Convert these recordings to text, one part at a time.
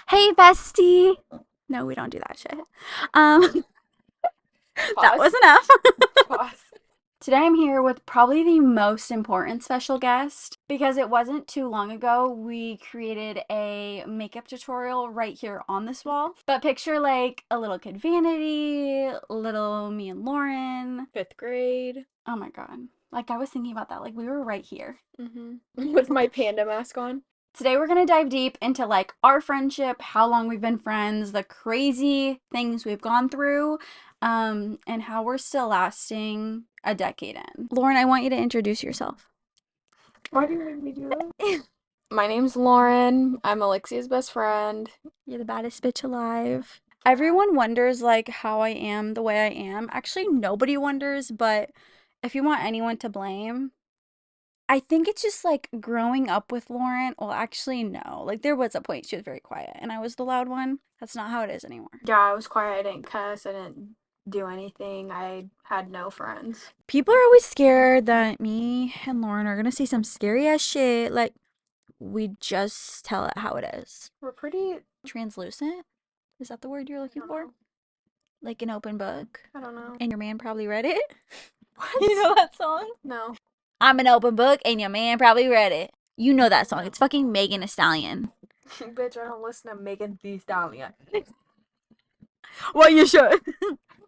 Hey, bestie. No, we don't do that shit. Um, that Pause. was enough. Pause. Today I'm here with probably the most important special guest because it wasn't too long ago we created a makeup tutorial right here on this wall. But picture like a little kid vanity, little me and Lauren. Fifth grade. Oh my god. Like I was thinking about that. Like we were right here. With my panda mask on. Today we're going to dive deep into like our friendship, how long we've been friends, the crazy things we've gone through, and how we're still lasting a decade in. Lauren, I want you to introduce yourself. Why do you make me do that? My name's Lauren. I'm Alexia's best friend. You're the baddest bitch alive. Everyone wonders like how I am the way I am. Actually, nobody wonders, but if you want anyone to blame, I think it's just like growing up with Lauren. Well, actually, no. Like, there was a point she was very quiet and I was the loud one. That's not how it is anymore. Yeah, I was quiet. I didn't cuss. I didn't do anything. I had no friends. People are always scared that me and Lauren are gonna say some scary ass shit. Like, we just tell it how it is. We're pretty. Translucent? Is that the word you're I looking don't for? know. Like an open book. I don't know. And your man probably read it? What? You know that song? No. I'm an open book and your man probably read it. You know that song. It's fucking Megan Thee Stallion. Bitch, I don't listen to Megan Thee Stallion. Well, you should.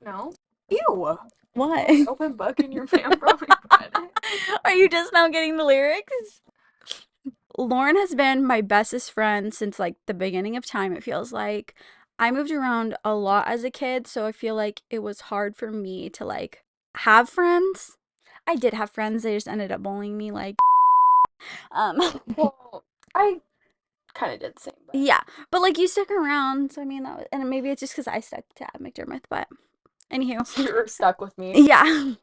No. Ew. What? Open book in your man probably read it. Are you just now getting the lyrics? Lauren has been my bestest friend since like the beginning of time, it feels like. I moved around a lot as a kid, so I feel like it was hard for me to like have friends. I did have friends, they just ended up bullying me like um Well, I kind of did the same, but yeah, but like you stuck around, so I mean that was, and maybe it's just because I stuck to McDermott, but anywho, you're stuck with me. yeah.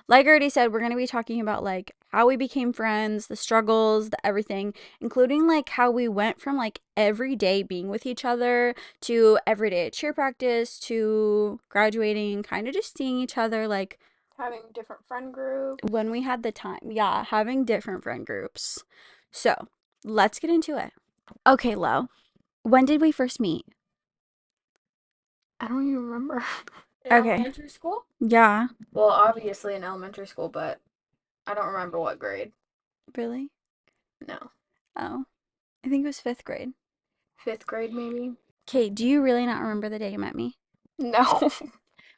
Like I already said, we're going to be talking about like how we became friends, the struggles, the everything, including like how we went from like every day being with each other to every day at cheer practice to graduating, kind of just seeing each other like Having different friend groups. when we had the time. Yeah, having different friend groups. So let's get into it. Okay, Lo, when did we first meet? I don't even remember. In Okay. elementary school? Yeah. Well, obviously in elementary school, but I don't remember what grade. Really? No. Oh, I think it was fifth grade. Fifth grade, maybe? Okay, do you really not remember the day you met me? No.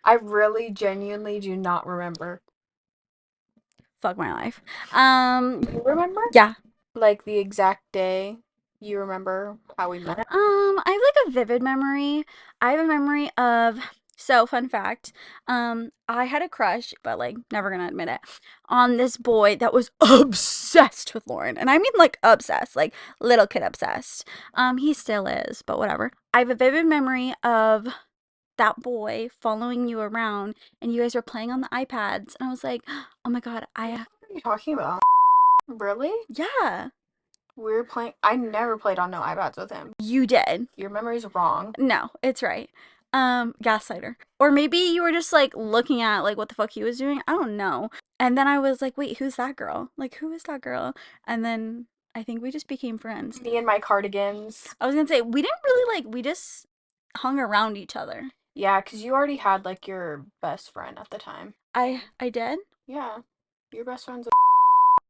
I really genuinely do not remember. Fuck my life. You remember? Yeah. Like the exact day you remember how we met? I have like a vivid memory. I have a memory of so fun fact. I had a crush, but like never gonna admit it, on this boy that was obsessed with Lauren. And I mean like obsessed, like little kid obsessed. He still is, but whatever. I have a vivid memory of that boy following you around and you guys were playing on the iPads and I was like, "Oh my god, What I are you talking about? Really? yeah, We were playing. I never played on no iPads with him. you did." Your memory's wrong. No, it's right. Gaslighter. Or maybe you were just like looking at like what the fuck he was doing. I don't know. And then I was like, wait, who's that girl? Like, who is that girl? And then I think we just became friends. Me and my cardigans. I was gonna say, we didn't really like, we just hung around each other. Yeah, 'cause you already had like your best friend at the time. I did? Yeah. Your best friend's.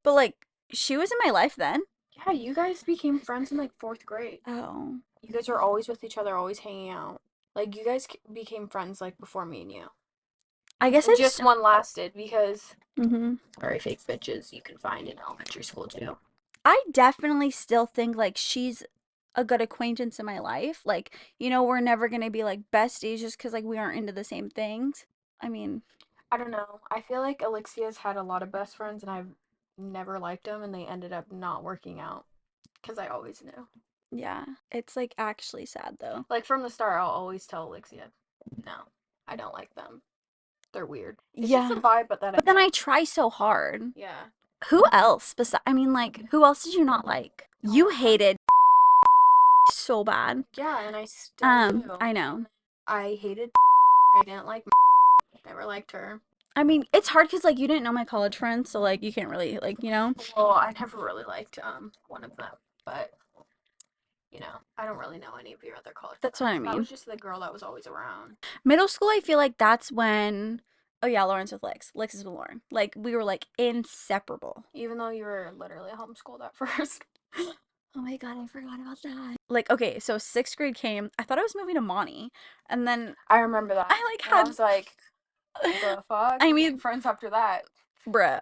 But like, she was in my life then. Yeah, you guys became friends in like fourth grade. Oh. You guys were always with each other, always hanging out. Like, you guys became friends like before me and you. I guess And I just just. one lasted because Hmm. very fake bitches you can find in elementary school too. I definitely still think like she's a good acquaintance in my life. Like, we're never gonna be like besties just because like we aren't into the same things. I mean, I don't know. I feel like Elixia's had a lot of best friends and I've never liked them and they ended up not working out because I always knew. yeah, it's like actually sad though. Like from the start, I'll always tell Elixia, no, I don't like them. They're weird. It's just a Yeah, vibe, but that I but then get. I try so hard. Yeah. Who else besides? I mean, like, who else did you not like? You hated so bad. Yeah, and I still do. I know. I hated. I didn't like. Never liked her. I mean, it's hard because like you didn't know my college friends, so like you can't really like. Well, I never really liked one of them, but I don't really know any of your other college That's what I friends. I mean. was just the girl that was always around. Middle school, I feel like that's when. Oh yeah, Lauren's with Lykz. Lykz is with Lauren. Like we were like inseparable. Even though you were literally homeschooled at first. Oh my god, I forgot about that. Like, okay, so sixth grade came. I thought I was moving to Monty, and then I remember that. I like And I had. was like, the fuck? I We made became friends after that. bruh.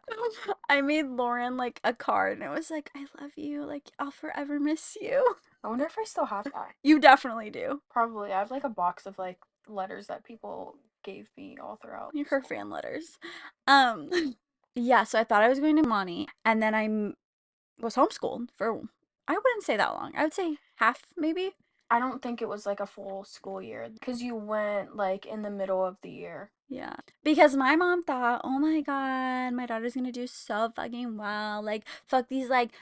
I made Lauren like a card, and it was like, "I love you. Like, I'll forever miss you." I wonder if I still have that. You definitely do. Probably. I have like a box of like letters that people gave me all throughout Her school. fan letters. Um, yeah. So I thought I was going to Monty, and then was homeschooled for. I wouldn't say that long. I would say half, maybe. I don't think it was like a full school year because you went like in the middle of the year. Yeah. Because my mom thought, oh my god, my daughter's gonna do so fucking well. Like, fuck these, like,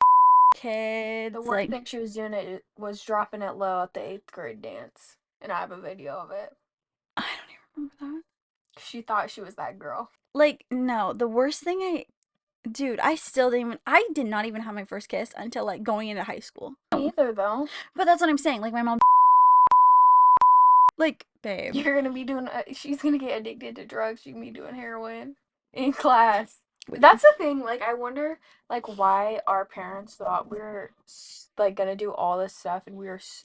kids. The one Like, thing she was doing it was dropping it low at the eighth grade dance, and I have a video of it. I don't even remember that. She thought she was that girl. Like, no, the worst thing dude, I still didn't even, I did not even have my first kiss until, like, going into high school. Me either though. But that's what I'm saying. Like, my mom, like, babe. You're gonna be doing. She's gonna get addicted to drugs. She's gonna be doing heroin in class. That's the thing. Like, I wonder, like, why our parents thought we were like gonna do all this stuff, and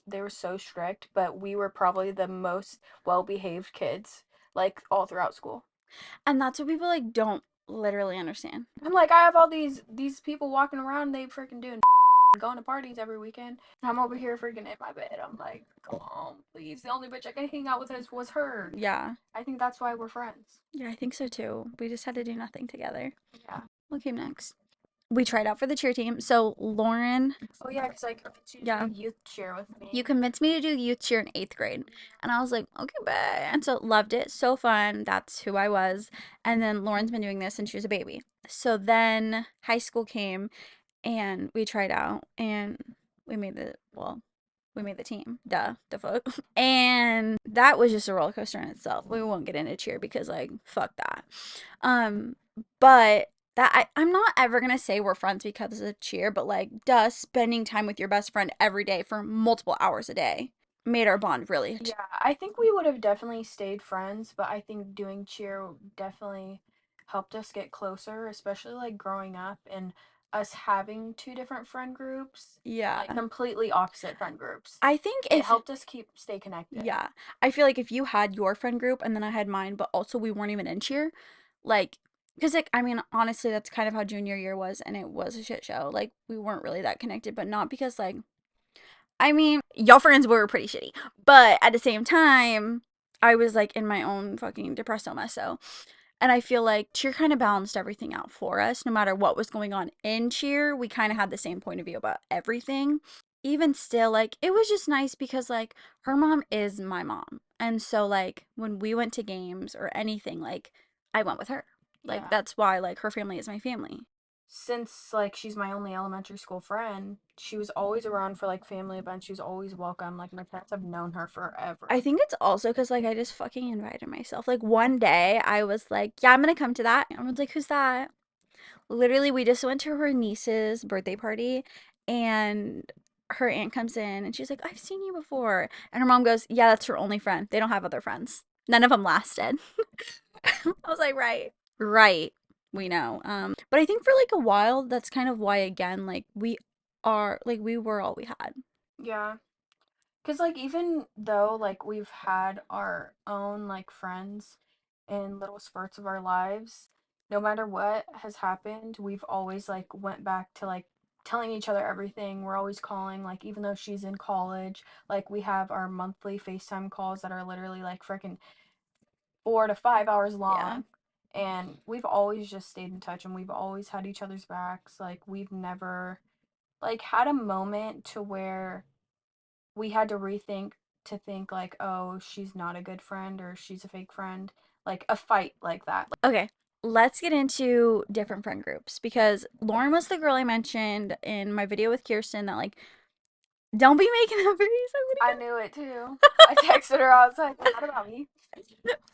they were so strict, but we were probably the most well-behaved kids, like, all throughout school. And that's what people, like, don't literally understand. I'm like, I have all these people walking around, they freaking doing going to parties every weekend. I'm over here freaking in my bed. I'm like, come on, please. The only bitch I could hang out with was her. Yeah. I think that's why we're friends. Yeah, I think so too. We just had to do nothing together. Yeah. What came next? We tried out for the cheer team. So Lauren, Oh yeah, because I convinced you to yeah, do youth cheer with me. you convinced me to do youth cheer in eighth grade, and I was like, okay, bye. And so loved it, so fun. That's who I was. And then Lauren's been doing this since she was a baby. So then high school came, and we tried out, and we made we made the team. Duh, the fuck. And that was just a roller coaster in itself. We won't get into cheer because like fuck that. Um, but I'm not ever gonna say we're friends because of cheer, but like duh, spending time with your best friend every day for multiple hours a day made our bond really. Yeah, I think we would have definitely stayed friends, but I think doing cheer definitely helped us get closer, especially like growing up and us having two different friend groups, Yeah. like completely opposite friend groups. I think It if helped us stay connected. yeah, I feel like if you had your friend group and then I had mine, but also we weren't even in cheer, like, because like I mean honestly that's kind of how junior year was, and it was a shit show. Like we weren't really that connected, but not because like I mean y'all friends were pretty shitty, but at the same time I was like in my own fucking depressoma, so and I feel like cheer kind of balanced everything out for us. No matter what was going on in cheer, we kind of had the same point of view about everything. Even still, like, it was just nice because, like, her mom is my mom. And so, like, when we went to games or anything, like, I went with her. Like, Yeah. that's why, like, her family is my family. Since like she's my only elementary school friend, she was always around for like family events. She was always welcome. Like my parents have known her forever. I think it's also because, like, I just fucking invited myself. Like, one day I was like, yeah, I'm gonna come to that. And everyone's like, who's that? Literally, we just went to her niece's birthday party, and her aunt comes in and she's like, I've seen you before. And her mom goes, yeah, that's her only friend. They don't have other friends. None of them lasted. I was like, right. Right. We know. But I think for like a while, that's kind of why, again, like we were all we had. Yeah. Cause like even though like we've had our own like friends in little spurts of our lives, no matter what has happened, we've always like went back to like telling each other everything. We're always calling, like even though she's in college, like we have our monthly FaceTime calls that are literally like freaking 4 to 5 hours Yeah. long. And we've always just stayed in touch and we've always had each other's backs. Like we've never like had a moment to where we had to rethink to think like, oh, she's not a good friend or she's a fake friend. Like a fight like that. Okay. Let's get into different friend groups because Lauren was the girl I mentioned in my video with Kirsten that like don't be making up for me. I knew it too. I texted her. I was like, "Not about me."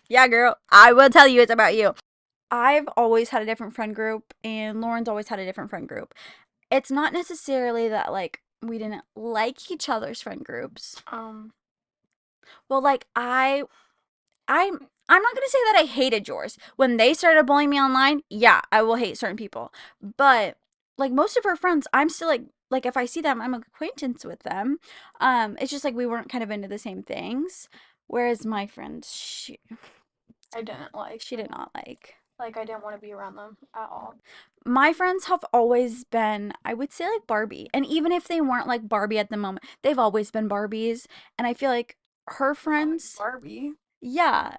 Yeah, girl, I will tell you it's about you. I've always had a different friend group, and Lauren's always had a different friend group. It's not necessarily that, like, we didn't like each other's friend groups. Um, Well, like I'm not gonna say that I hated yours. When they started bullying me online, yeah, I will hate certain people. But like most of her friends, I'm still like if I see them, I'm an acquaintance with them. It's just like we weren't kind of into the same things. Whereas my friends, I didn't like she them. did not like. Like, I didn't want to be around them at all. My friends have always been, I would say, like Barbie. And even if they weren't like Barbie at the moment, they've always been Barbies. And I feel like her They've always friends, Barbie. yeah,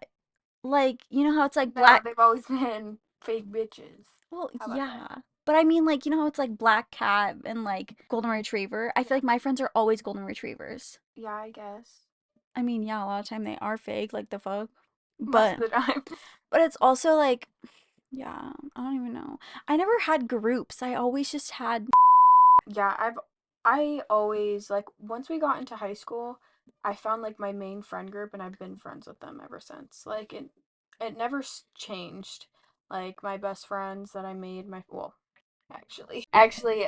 like you know how it's like No, black. they've always been fake bitches. Well, How about that? yeah. But I mean, like, you know how it's like black cat and like golden retriever? I feel Yeah. like my friends are always golden retrievers. Yeah, I guess. I mean, yeah, a lot of time they are fake, like the fuck. Most of But the time. it's also like, yeah, I don't even know. I never had groups. I always just had Yeah, I always like once we got into high school, I found like my main friend group and I've been friends with them ever since. Like it never changed. Like my best friends that I made my well, actually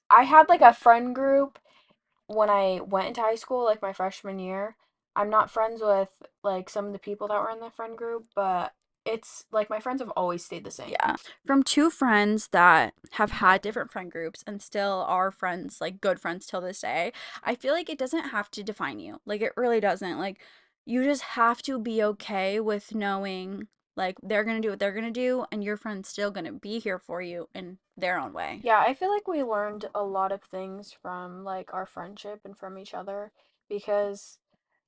I had like a friend group when I went into high school, like my freshman year. I'm not friends with like some of the people that were in the friend group, but it's like my friends have always stayed the same. yeah, from two friends that have had different friend groups and still are friends, like good friends till this day. I feel like it doesn't have to define you. Like it really doesn't. Like you just have to be okay with knowing like they're going to do what they're going to do and your friend's still going to be here for you in their own way. Yeah, I feel like we learned a lot of things from like our friendship and from each other because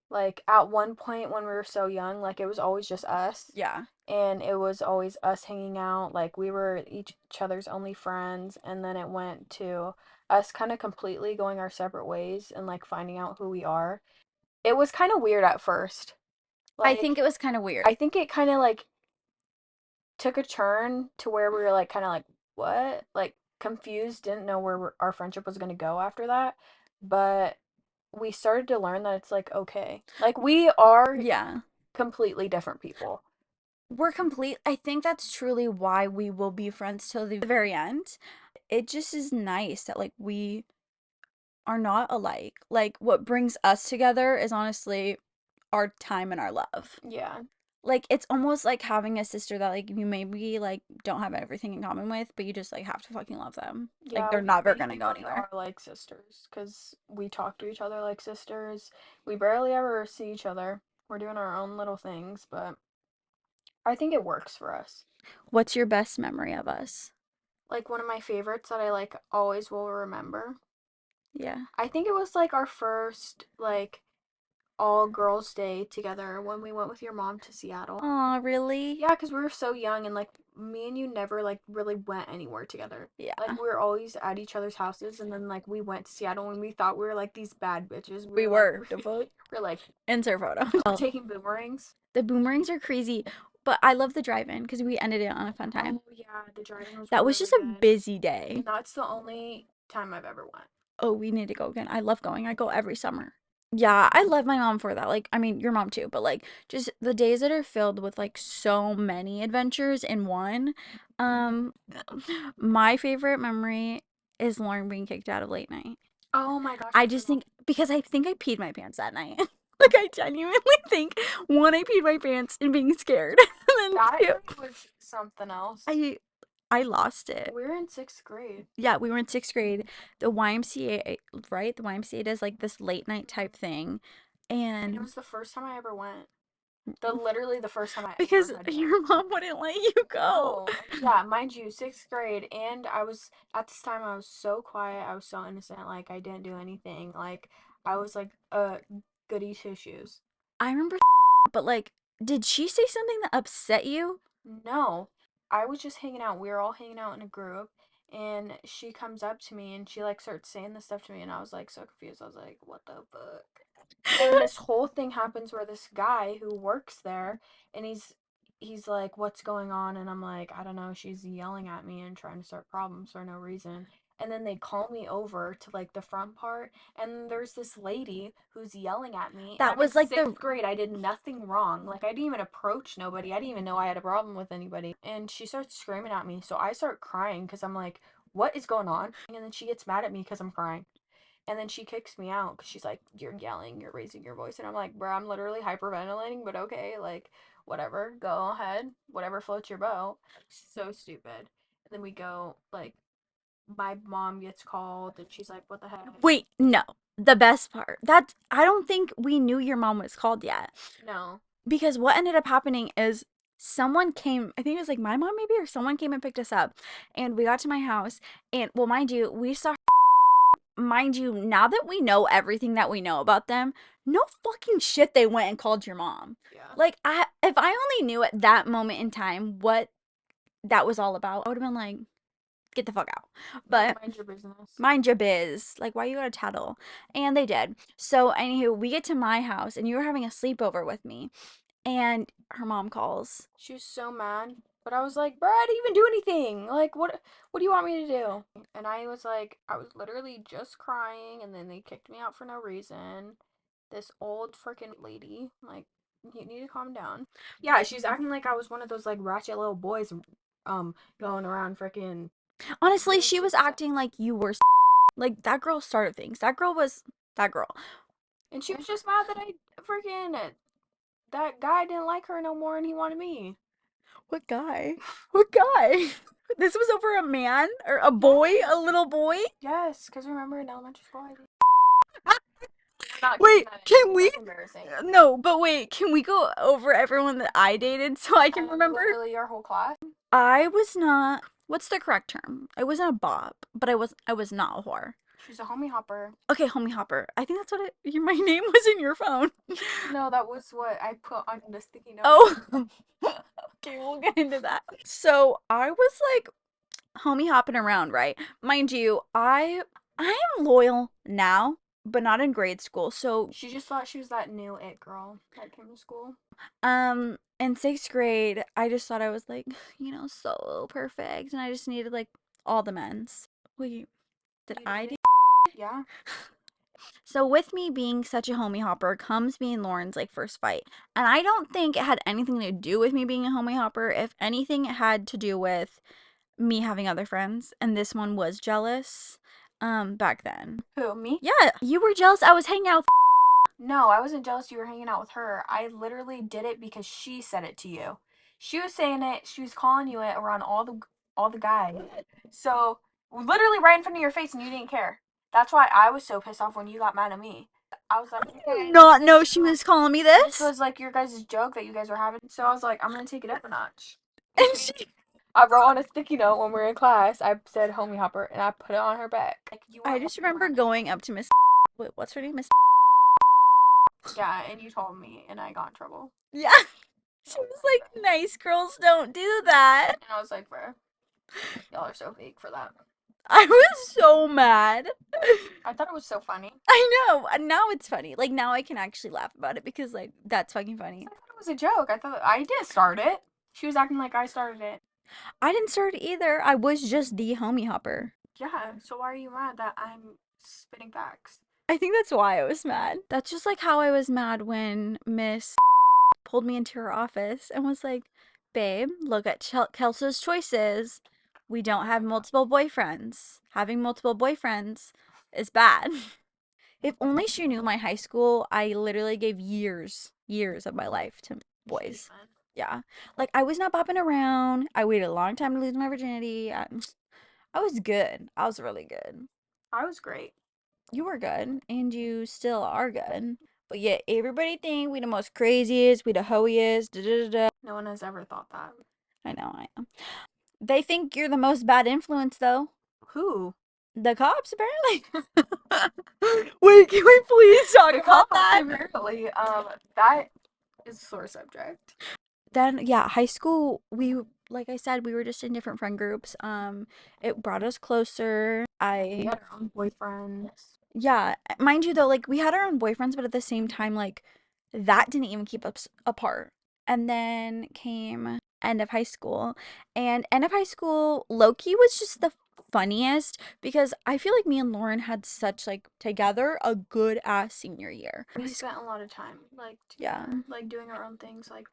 like at one point when we were so young, like it was always just us Yeah. and it was always us hanging out, like we were each other's only friends and then it went to us kind of completely going our separate ways and like finding out who we are. It was kind of weird at first. I think Like it was kind of weird. I think it kind of like took a turn to where we were like kind of like what like confused, didn't know where our friendship was going to go after that, but we started to learn that it's like okay, like we are Yeah. completely different people. We're complete. I think that's truly why we will be friends till the very end. It just is nice that like we are not alike. Like what brings us together is honestly our time and our love. Yeah, Like it's almost like having a sister that like you maybe like don't have everything in common with, but you just like have to fucking love them. Like yeah, they're we never gonna go basically anywhere. are like sisters because we talk to each other like sisters. We barely ever see each other. We're doing our own little things, but I think it works for us. What's your best memory of us? Like one of my favorites that I like always will remember, Yeah. I think it was like our first like all girls day together when we went with your mom to Seattle. Oh, really? Yeah, because we were so young and like me and you never like really went anywhere together. Like Yeah. we were always at each other's houses and then like we went to Seattle and we thought we were like these bad bitches. We We were like were. The fuck? we're like Insert photo. we're taking boomerangs. The boomerangs are crazy, but I love the drive-in because we ended it on a fun time. Oh yeah, the driving was That was really just a good. busy day. And that's the only time I've ever went. Oh, we need to go again. I love going. I go every summer. Yeah, I love my mom for that. Like, I mean, your mom too, but like just the days that are filled with like so many adventures in one. Um, my favorite memory is Lauren being kicked out of late night. Oh my gosh, I I just forgot. think because I think I peed my pants that night. Like I genuinely think one, I peed my pants and being scared, and then That two, night was something else. I I lost it. We were in sixth grade. Yeah, we were in sixth grade. The YMCA, right? The YMCA does like this late night type thing. And it And was the first time I ever went. Literally the first time I ever because had been. your mom wouldn't let you go. No. Yeah, mind you, sixth grade, and I was at this time I was so quiet, I was so innocent, like I didn't do anything. Like I was like a goody two shoes. I remember, but like, did she say something that upset you? No. I was just hanging out. We were all hanging out in a group and she comes up to me and she like starts saying this stuff to me and I was like so confused. I was like, what the fuck? And this whole thing happens where this guy who works there and he's like what's going on and I'm like I don't know, she's yelling at me and trying to start problems for no reason, and then they call me over to like the front part and there's this lady who's yelling at me and That I'm in was like the sixth grade. I did nothing wrong, like I didn't even approach nobody, I didn't even know I had a problem with anybody, and she starts screaming at me so I start crying because I'm like what is going on, and then she gets mad at me because I'm crying. And then she kicks me out because she's like, "You're yelling, you're raising your voice," and I'm like, "Bro, I'm literally hyperventilating, but okay, like, whatever, go ahead, whatever floats your boat." So stupid. And then we go, like, my mom gets called, and she's like, "What the heck?" Wait, no. The best part. That's I don't think we knew your mom was called yet. No. Because what ended up happening is someone came, I think it was like my mom maybe, or someone came and picked us up. And we got to my house. And well, mind you, we saw, mind you, now that we know everything that we know about them, no fucking shit they went and called your mom. Yeah. Like, if I only knew at that moment in time what that was all about, I would have been like, get the fuck out. But Mind your business. mind your biz. Like, why you gotta tattle? And they did. So, anywho, we get to my house, and you were having a sleepover with me, and her mom calls. She was so mad. But I was like, "Bro, I didn't even do anything. Like, what do you want me to do?" And I was like, I was literally just crying, and then they kicked me out for no reason. This old freaking lady, like, you need to calm down. Yeah, she's acting like I was one of those like ratchet little boys, going around freaking. Honestly, she was acting like you were. Like, that girl started things. That girl was. That girl. And she was just mad that I freaking that guy didn't like her no more, and he wanted me. What guy? What guy? This was over a man? Or a boy? Yes. A little boy? Yes, because remember in elementary school, I'm not keeping Wait, that in can because we? that's embarrassing. No, but wait, can we go over everyone that I dated so I can remember? Literally our whole class. I was not. What's the correct term? I wasn't a bop, but I was not a whore. She's a homie hopper. Okay, homie hopper. I think that's what my name was in your phone. No, that was what I put on the sticky note. Oh. Okay, we'll get into that. So I was like homie hopping around, right? Mind you, I am loyal now, but not in grade school. So She just thought she was that new it girl that came to school. in sixth grade, I just thought I was like, so perfect, and I just needed like all the men's. Wait, did You I did do? it? Yeah. So with me being such a homie hopper comes me and Lauren's like first fight. And I don't think it had anything to do with me being a homie hopper. If anything, it had to do with me having other friends, and this one was jealous back then. Who, me? Yeah, you were jealous I was hanging out with. No, I wasn't jealous you were hanging out with her. I literally did it because she said it to you. She was saying it, she was calling you it around all the guys. So literally right in front of your face and you didn't care. That's why I was so pissed off when you got mad at me. I was like, okay, Not know she was calling me this this. was like your guys' joke that you guys were having. So I was like, I'm gonna take it up a notch. And she I wrote on a sticky note when we were in class. I said homie hopper and I put it on her back. Like you I weren't just walking remember around going up to Miss wait, what's her name? Miss Yeah, and you told me and I got in trouble. Yeah. She was like, nice girls don't do that. And I was like, bro, y'all are so fake for that. I was so mad. I thought it was so funny. I know. And now it's funny. Like, now I can actually laugh about it because, like, that's fucking funny. I thought it was a joke. I thought I didn't start it. She was acting like I started it. I didn't start it either. I was just the homie hopper. Yeah, so why are you mad that I'm spitting facts? I think that's why I was mad. That's just like how I was mad when Miss pulled me into her office and was like, babe, look at Kelsa's choices. We don't have multiple boyfriends. Having multiple boyfriends is bad. If only she knew my high school, I literally gave years of my life to boys. Yeah. Like, I was not bopping around. I waited a long time to lose my virginity. I was good. I was really good. I was great. You were good, and you still are good. But yet, everybody think we the most craziest, we the hoiest, da da da da. No one has ever thought that. I know, I am. They think you're the most bad influence, though. Who? The cops, apparently. Wait, can we please talk The about cops, that? apparently. That is a sore subject. Then, yeah, high school, like I said, we were just in different friend groups. It brought us closer. We had our own boyfriends. Yeah, mind you though, like we had our own boyfriends, but at the same time, like that didn't even keep us apart. And then came end of high school, and end of high school, Loki was just the funniest because I feel like me and Lauren had such like together a good ass senior year. We spent a lot of time like Yeah. together, like doing our own things. Like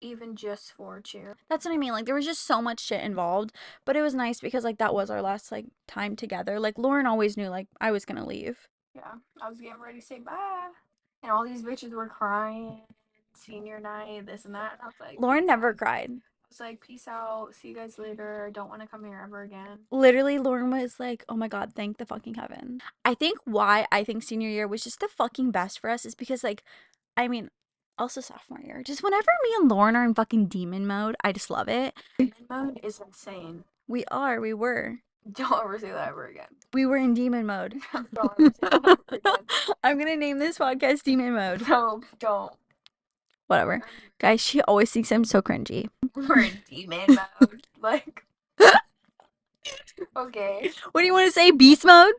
even just for cheer. That's what I mean. Like there was just so much shit involved, but it was nice because like that was our last like time together. Like Lauren always knew like I was gonna leave. Yeah, I was getting ready to say bye, and all these bitches were crying. Senior night, this and that. And I was like, Lauren peace never out. cried. I was like, peace out. See you guys later. Don't want to come here ever again. Literally, Lauren was like, "Oh my god, thank the fucking heaven." I think why I think senior year was just the fucking best for us is because like, I mean, also sophomore year. Just whenever me and Lauren are in fucking demon mode, I just love it. Demon mode is insane. We were. Don't ever say that ever again. We were in demon mode. Don't ever say that ever again. I'm gonna name this podcast Demon Mode. Don't. Whatever. Guys, she always thinks I'm so cringy. We're in demon mode. Like, okay. What do you want to say? Beast mode?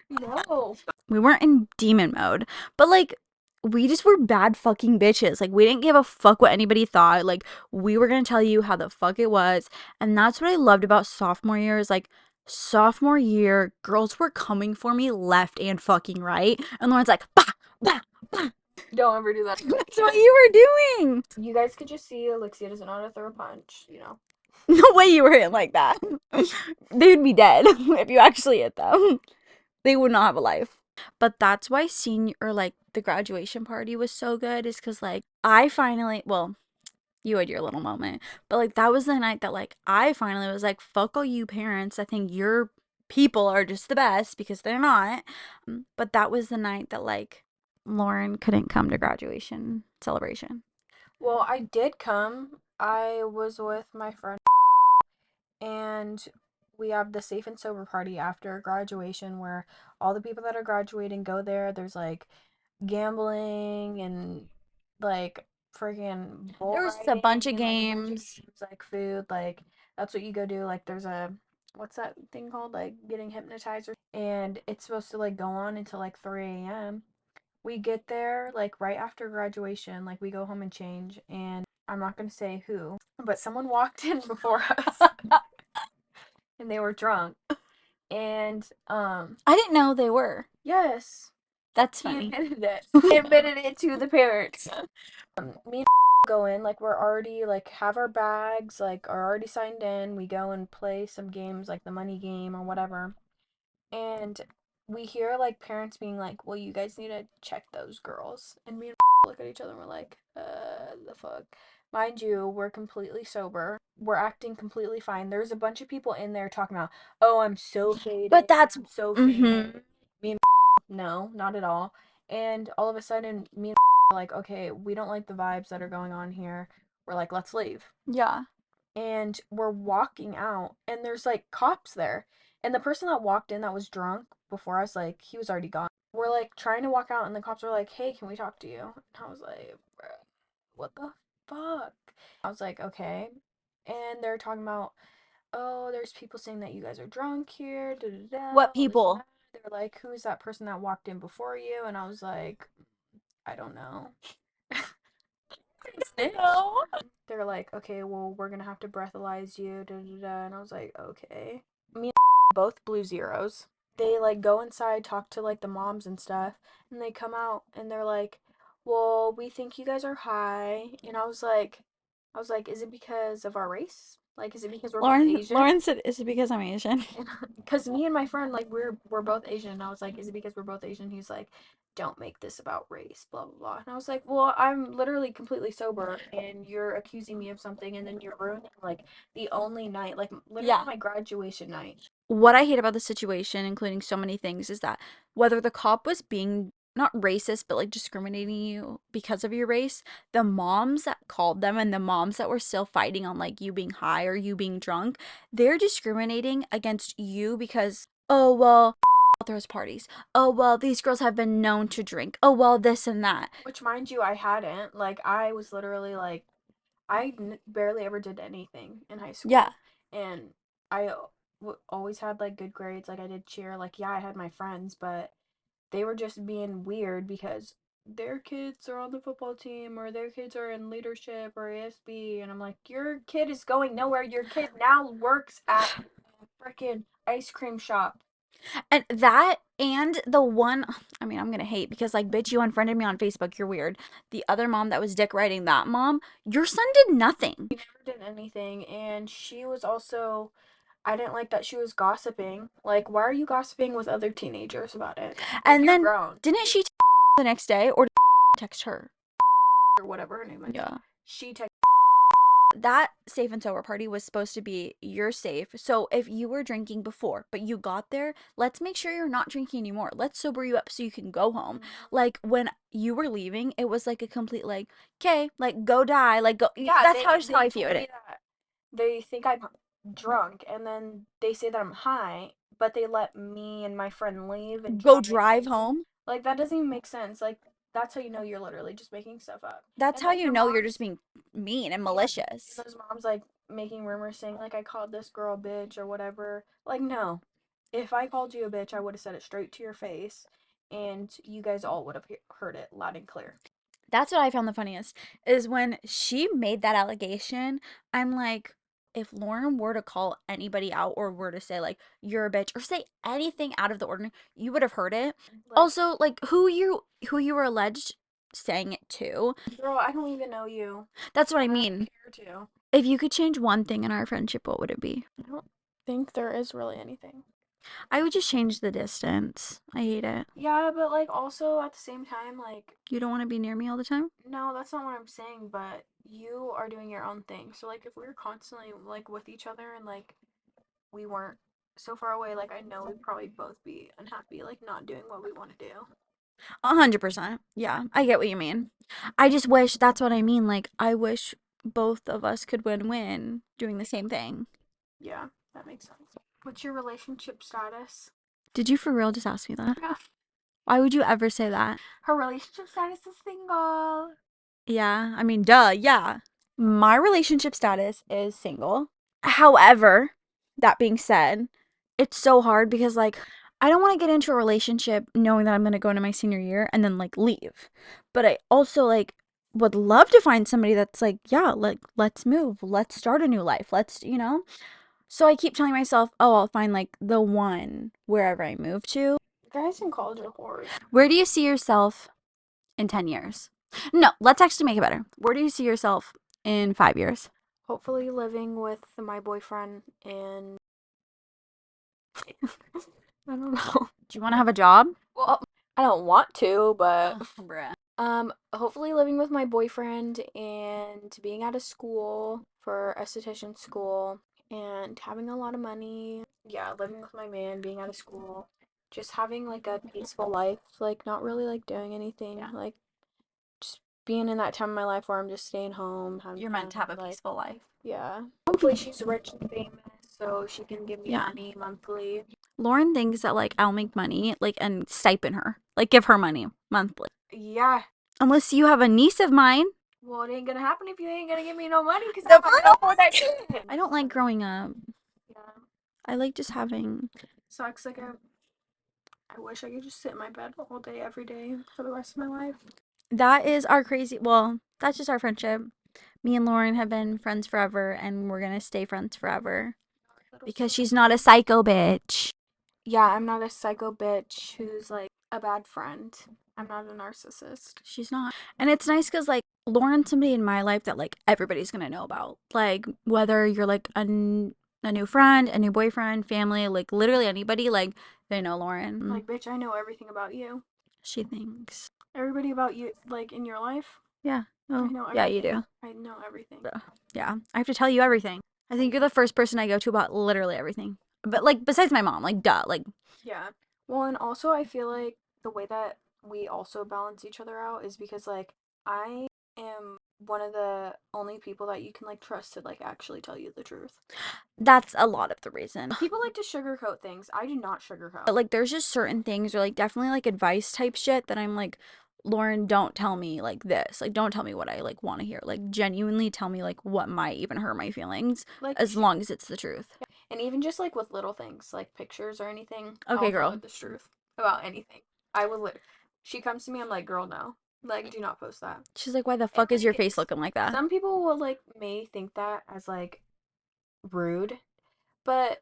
No. We weren't in demon mode, but like, we just were bad fucking bitches. Like, we didn't give a fuck what anybody thought. Like, we were gonna tell you how the fuck it was. And that's what I loved about sophomore year is like, sophomore year, girls were coming for me left and fucking right. And Lauren's like, bah, bah, bah. Don't ever do that. That's what you were doing. You guys could just see Elixia doesn't know how to throw a punch, you know. No way you were hitting like that. They would be dead if you actually hit them. They would not have a life. But that's why senior or like the graduation party was so good is because like I finally, well, you had your little moment, but like that was the night that like I finally was like, fuck all you parents. I think your people are just the best because they're not. But that was the night that like Lauren couldn't come to graduation celebration. Well, I did come. I was with my friend, and we have the safe and sober party after graduation where all the people that are graduating go there. There's like gambling and like freaking bull There was just a riding bunch of and like a bunch of games. games, like food, like that's what you go do. Like there's a what's that thing called? Like getting hypnotized, and it's supposed to like go on until like 3 a.m. We get there like right after graduation, like we go home and change, and I'm not gonna say who, but someone walked in before us and they were drunk. And I didn't know they were. yes, That's he funny. admitted it. He admitted it to the parents. Me and go in, like we're already like have our bags, like are already signed in. We go and play some games like the money game or whatever. And we hear like parents being like, "Well, you guys need to check those girls." And me and look at each other and we're like, the fuck." Mind you, we're completely sober. We're acting completely fine. There's a bunch of people in there talking about, "Oh, I'm so faded. But that's I'm so mm-hmm. faded." Me and no, not at all. And all of a sudden, me and are like, "Okay, we don't like the vibes that are going on here." We're like, "Let's leave." Yeah. And we're walking out and there's like cops there, and the person that walked in that was drunk before us, like he was already gone. We're like trying to walk out and the cops were like, "Hey, can we talk to you?" And I was like, "Bruh, what the fuck?" I was like, "Okay." And they're talking about, "Oh, there's people saying that you guys are drunk here, da da da, What all this and people? that." They were like, "Who's that person that walked in before you?" And I was like, "I don't know." Snitch. No. They're like, "Okay, well, we're gonna have to breathalyze you, da da da." And I was like, "Okay." Me and both blue zeros. They like go inside, talk to like the moms and stuff, and they come out and they're like, "Well, we think you guys are high." And I was like, "Is it because of our race? Like, is it because we're both Asian?" Lauren said, "Is it because I'm Asian?" Because me and my friend, like, we're both Asian. And I was like, "Is it because we're both Asian?" He's like, "Don't make this about race, blah blah blah." And I was like, "Well, I'm literally completely sober, and you're accusing me of something, and then you're ruining like the only night, like literally Yeah. my graduation night." What I hate about the situation, including so many things, is that whether the cop was being not racist, but like discriminating you because of your race, the moms that called them and the moms that were still fighting on like you being high or you being drunk, they're discriminating against you because, oh, well, throws parties. Oh, well, these girls have been known to drink. Oh, well, this and that. Which, mind you, I hadn't. Like, I was literally like, barely ever did anything in high Yeah. school, and I always had like good grades. Like, I did cheer. Like, yeah, I had my friends, but they were just being weird because their kids are on the football team or their kids are in leadership or ASB, and I'm like, your kid is going nowhere. Your kid now works at a freaking ice cream shop. And that and the one, I mean, I'm gonna hate because like, bitch, you unfriended me on Facebook. You're weird. The other mom that was dick riding that mom, your son did nothing. She never did anything, and she was also, I didn't like that she was gossiping. Like, why are you gossiping with other teenagers about it? Like, And you're then grown. didn't she the next day or text her? Or whatever her name is. Yeah. She texted. That safe and sober party was supposed to be you're safe. So if you were drinking before, but you got there, let's make sure you're not drinking anymore. Let's sober you up so you can go home. Like when you were leaving, it was like a complete like, okay, like go die, like go. Yeah, That's how just how they I told viewed me it. that they think I'm drunk, and then they say that I'm high, but they let me and my friend leave and Go drive drive home. home. Like, that doesn't even make sense. Like, that's how you know you're literally just making stuff up. That's And how then you your know you're just mom's, being mean and yeah, and malicious. those moms like making rumors saying like I called this girl a bitch or whatever. Like, no. If I called you a bitch, I would have said it straight to your face, and you guys all would have heard it loud and clear. That's what I found the funniest is when she made that allegation. I'm like, if Lauren were to call anybody out or were to say like you're a bitch or say anything out of the ordinary, you would have heard it. Like, Also, like who you were alleged saying it to. girl, I don't even know you, That's what I and I mean. don't care to. If you could change one thing in our friendship, what would it be? I don't think there is really anything. I would just change the distance. I hate it. Yeah, but like also at the same time, like, You don't want to be near me all the time? no, that's not what I'm saying, but you are doing your own thing. So like if we were constantly like with each other and like we weren't so far away, like I know we'd probably both be unhappy, like not doing what we want to do. 100%. Yeah, I get what you mean. I just wish that's what I mean. Like, I wish both of us could win-win doing the same thing. Yeah, that makes sense. What's your relationship status? Did you for real just ask me that? Yeah. Why would you ever say that? Her relationship status is single. Yeah, I mean, duh, yeah. My relationship status is single. However, that being said, it's so hard because, like, I don't want to get into a relationship knowing that I'm going to go into my senior year and then, like, leave. But I also, like, would love to find somebody that's like, yeah, like, let's move. Let's start a new life. Let's. So I keep telling myself, oh, I'll find, like, the one wherever I move to. Guys in college are whores. Where do you see yourself in 10 years? No, let's actually make it better. Where do you see yourself in 5 years? Hopefully living with my boyfriend and I don't know. Do you want to have a job? Well, I don't want to, but Ugh, bruh. hopefully living with my boyfriend and being out of school for esthetician school and having a lot of money. Yeah, living with my man, being out of school, just having like a peaceful life, like not really like doing anything, Yeah. like just being in that time of my life where I'm just staying home, having You're meant fun, to have a like peaceful life. yeah. Hopefully she's rich and famous so she can give me Yeah. money monthly. Lauren thinks that like I'll make money like and stipend her. Like give her money monthly. Yeah. Unless you have a niece of mine. Well, it ain't gonna happen if you ain't gonna give me no money because No, I'm for not gonna afford that shit. I don't like growing up. Yeah. I like just having Sucks. Like I wish I could just sit in my bed all day, every day for the rest of my life. that is our crazy well, that's just our friendship. Me and Lauren have been friends forever and we're gonna stay friends forever. Little Because story she's not a time. psycho bitch. Yeah, I'm not a psycho bitch who's like a bad friend. I'm not a narcissist. She's not. And it's nice because, like, Lauren's somebody in my life that, like, everybody's going to know about. Like, whether you're, like, a new friend, a new boyfriend, family, like, literally anybody, like, they know Lauren. Like, bitch, I know everything about you. She thinks. Everybody about you, like in your life, Yeah. I Oh, know yeah, you everything. do. I know everything. So, yeah. I have to tell you everything. I think you're the first person I go to about literally everything. But, like, besides my mom, like, duh. Like, Yeah. Well, and also I feel like the way that we also balance each other out is because like I am one of the only people that you can like trust to like actually tell you the truth. that's a lot of the reason. People like to sugarcoat things. I do not sugarcoat. But like there's just certain things or like definitely like advice type shit that I'm like, Lauren, don't tell me like this. Like don't tell me what I like want to hear. Like genuinely tell me like what might even hurt my feelings Like as long as it's the truth. and even just like with little things like pictures or anything, Okay, I'll tell her girl. the truth about anything. I will she comes to me, I'm like, girl, no. Like, do not post that. She's like, why the And fuck is your like face looking like that? some people will like may think that as like rude, but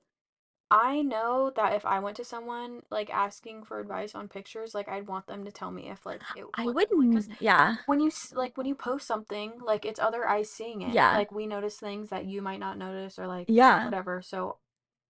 I know that if I went to someone like asking for advice on pictures, like I'd want them to tell me if like it I looked like, cuz wouldn't. Yeah. when you like when you post something, like it's other eyes seeing it. Yeah. Like we notice things that you might not notice or like Yeah. whatever. So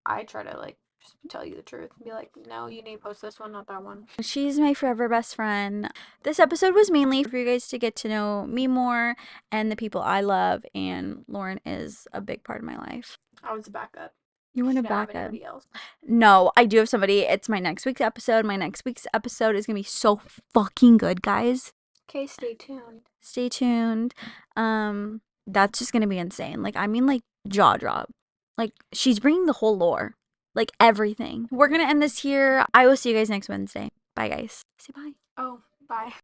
I try to like just tell you the truth and be like, "No, you need to post this one, not that one." She's my forever best friend. This episode was mainly for you guys to get to know me more and the people I love, and Lauren is a big part of my life. I was a backup. You want She to didn't have back up? anybody else. No, I do have somebody. It's my next week's episode. My next week's episode is gonna be so fucking good, guys. Okay, stay tuned. Stay tuned. That's just gonna be insane. Like, I mean, like jaw drop. Like, she's bringing the whole lore, like everything. We're gonna end this here. I will see you guys next Wednesday. Bye, guys. Say bye. Oh, bye.